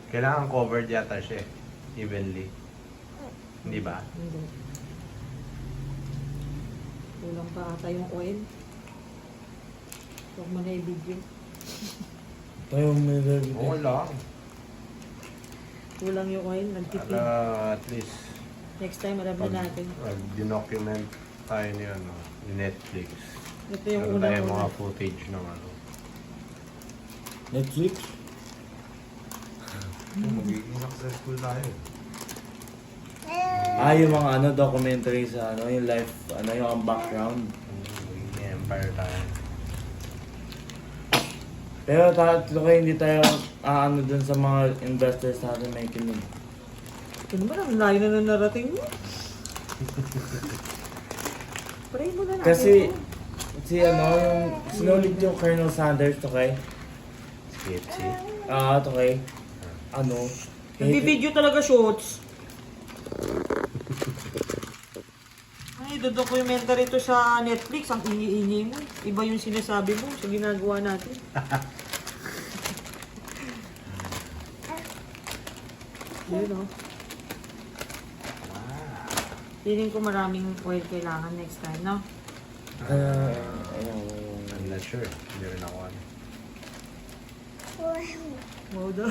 Kailangan covered yata siya evenly. Hindi ba? Hindi. Kulang pa ata yung oil. Huwag mo na i-video. Ayaw may lagi. Oo lang. Kulang yung oil, nagtipid. At least, Next time, alam na natin. dinocument tayo ni, ni Netflix. Ito yung Meron tayo mga unang-una. footage ng Netflix? Magiging successful tayo. Yung mga documentary sa yung life, yung background. Magiging empire tayo. Pero kayo hindi tayo dun sa mga investors natin may kinig. Ito naman, ang layo na ng narating mo. Pray mo na natin. Kasi, yung sinulit yung Colonel Sanders to kay. KFC. To kay. Nagbibideo talaga shorts. Ay, documentary to sa Netflix. Ang ingi-ingi mo. Iba yung sinasabi mo sa ginagawa natin. Yun o. Feeling ko maraming oil kailangan next time, no? I'm not sure. Hindi rin ako ano. Wow daw.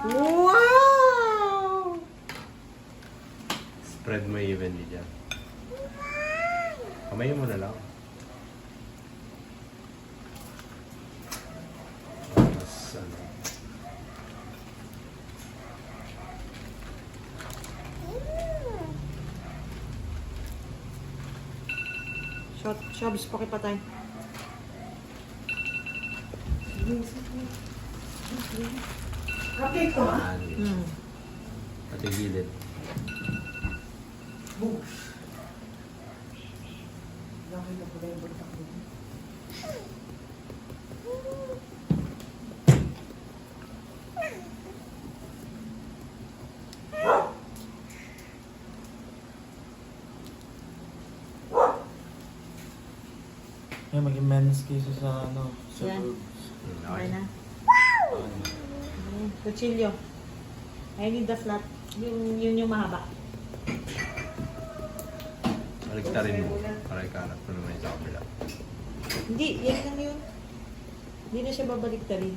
Wow! Spread mo evenly dyan. Kamayin mo na lang. Mas Shabs, pakipatay. Kapit ko, ha? Pati gilid. Maging men's case sa sa Yan. boobs. Okay na. Kutsilyo. I need the flat. Yun yung mahaba. Baliktarin mo. Para ikanap mo naman sa kabila. Hindi, yan lang yun. Hindi na siya babalik rin.